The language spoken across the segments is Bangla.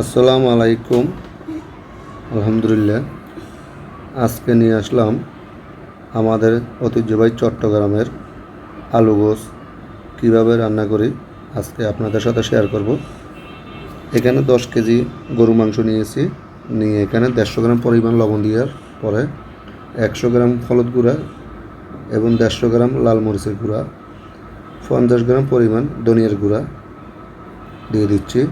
আসসালামু আলাইকুম। আলহামদুলিল্লাহ, আজকে নিয়ে আসলাম আমাদের ঐতিহ্যবাহী চট্টগ্রামের আলু গোস কীভাবে রান্না করি আজকে আপনাদের সাথে শেয়ার করব। এখানে 10 কেজি গরু মাংস নিয়েছি, নিয়ে এখানে 150 গ্রাম পরিমাণ লবণ দেওয়ার পরে 100 গ্রাম হলুদ গুঁড়া এবং 150 গ্রাম লাল মরিচের গুঁড়া, 50 গ্রাম পরিমাণ ধনিয়ার গুঁড়া দিয়ে দিচ্ছি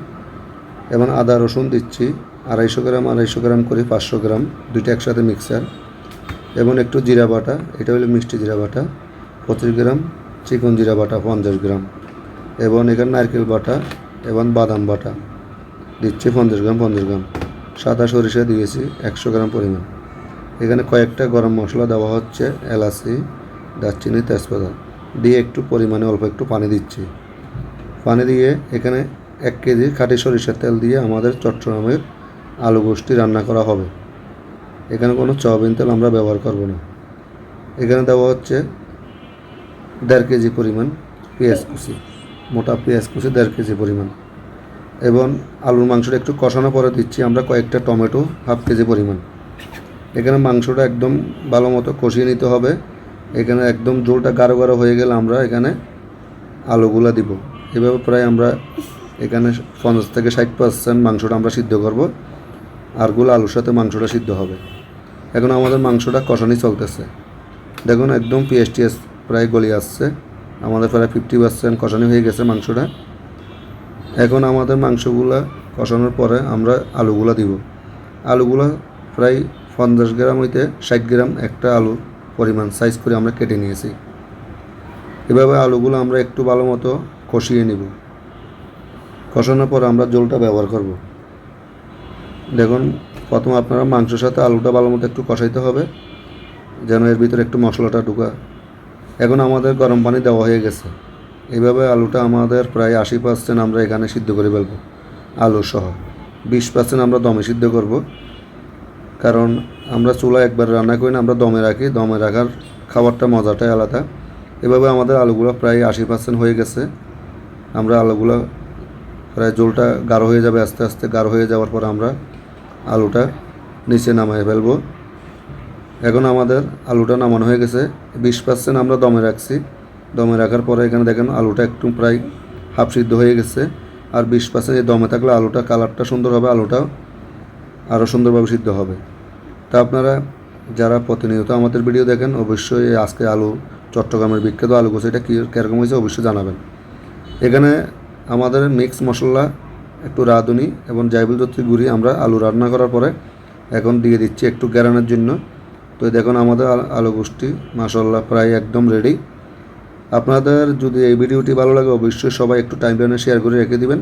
এবং আদা রসুন দিচ্ছি 250 গ্রাম করে 500 গ্রাম, দুইটা একসাথে মিক্সার, এবং একটু জিরা বাটা, এটা হলো মিষ্টি জিরা বাটা 25 গ্রাম, চিকন জিরা বাটা 50 গ্রাম, এবং এখানে নারকেল বাটা এবং বাদাম বাটা দিচ্ছি 50 গ্রাম, সাদা সরিষা দিয়েছি 100 গ্রাম পরিমাণ। এখানে কয়েকটা গরম মশলা দেওয়া হচ্ছে, এলাচি, দারচিনি, তেজপাতা দিয়ে একটু পরিমাণে অল্প একটু পানি দিচ্ছি। পানি দিয়ে এখানে 1 কেজি খাঁটি সরিষার তেল দিয়ে আমাদের চট্টগ্রামের আলু গোশটি রান্না করা হবে। এখানে কোনো সয়াবিন তেল আমরা ব্যবহার করব না। এখানে দেওয়া হচ্ছে 1.5 কেজি পরিমাণ পেঁয়াজ কুচি, মোটা পেঁয়াজ কুচি 1.5 কেজি পরিমাণ, এবং আলুর মাংসটা একটু কষানো পরে দিচ্ছি আমরা কয়েকটা টমেটো 1/2 কেজি পরিমাণ। এখানে মাংসটা একদম ভালো মতো কষিয়ে নিতে হবে। এখানে একদম ঝোলটা গাঢ় গাঢ় হয়ে গেলে আমরা এখানে আলুগুলা দিব। এভাবে প্রায় আমরা এখানে 50 থেকে 60% মাংসটা আমরা সিদ্ধ করব, আরগুলো আলুর সাথে মাংসটা সিদ্ধ হবে। এখন আমাদের মাংসটা কষানি চলতেছে, দেখুন একদম পেঁয়াজ টিয়াজ প্রায় গলিয়ে আসছে, আমাদের প্রায় 50% কষানি হয়ে গেছে মাংসটা। এখন আমাদের মাংসগুলা কষানোর পরে আমরা আলুগুলা দিব। আলুগুলা প্রায় 50 গ্রাম হইতে 60 গ্রাম একটা আলু পরিমাণ সাইজ করে আমরা কেটে নিয়েছি। এভাবে আলুগুলো আমরা একটু ভালো মতো কষিয়ে নিব। কষানোর পর আমরা জলটা ব্যবহার করব। দেখুন প্রথমে আপনারা মাংসের সাথে আলুটা ভালো মতো একটু কষাইতে হবে যেন এর ভিতরে একটু মশলাটা ঢুকা। এখন আমাদের গরম পানি দেওয়া হয়ে গেছে। এইভাবে আলুটা আমাদের প্রায় 80% আমরা এখানে সিদ্ধ করে ফেলব আলু সহ। 20% আমরা দমে সিদ্ধ করব, কারণ আমরা চুলা একবার রান্না করি না, আমরা দমে রাখি। দমে রাখার খাবারটা মজাটাই আলাদা। এভাবে আমাদের আলুগুলো প্রায় 80% হয়ে গেছে। আমরা আলুগুলো প্রায় ঝোলটা গাঢ় হয়ে যাবে, আস্তে আস্তে গাঢ় হয়ে যাওয়ার পর আমরা আলুটা নিচে নামায় ফেলবো। এখন আমাদের আলুটা নামানো হয়ে গেছে। 20% আমরা দমে রাখছি। দমে রাখার পরে এখানে দেখেন আলুটা একটু প্রায় হাফ সিদ্ধ হয়ে গেছে। আর 20% এই দমে থাকলে আলুটা কালারটা সুন্দর হবে, আলুটা আরও সুন্দরভাবে সিদ্ধ হবে। তা আপনারা যারা প্রতিনিয়ত আমাদের ভিডিও দেখেন অবশ্যই আজকে আলু চট্টগ্রামের বিখ্যাত আলু গোছ এটা কীরকম হয়েছে অবশ্যই জানাবেন। এখানে আমাদের মিক্স মশলা একটু রাঁধুনি এবং জায়ফল জয়িত্রী গুঁড়ি আমরা আলু রান্না করার পরে এখন দিয়ে দিচ্ছি একটু গ্যারানের জন্য। তো দেখুন আমাদের আলু গোশটি মাশাআল্লাহ প্রায় একদম রেডি। আপনাদের যদি এই ভিডিওটি ভালো লাগে অবশ্যই সবাই একটু টাইমলাইনে শেয়ার করে রেখে দিবেন,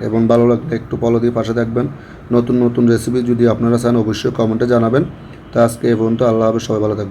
এবং ভালো লাগলে একটু ফলো দিয়ে পাশে থাকবেন। নতুন নতুন রেসিপি যদি আপনারা চান অবশ্যই কমেন্টে জানাবেন। তো আজকে এই পর্যন্ত, আল্লাহ হাফেজ, সবাই ভালো থাকবেন।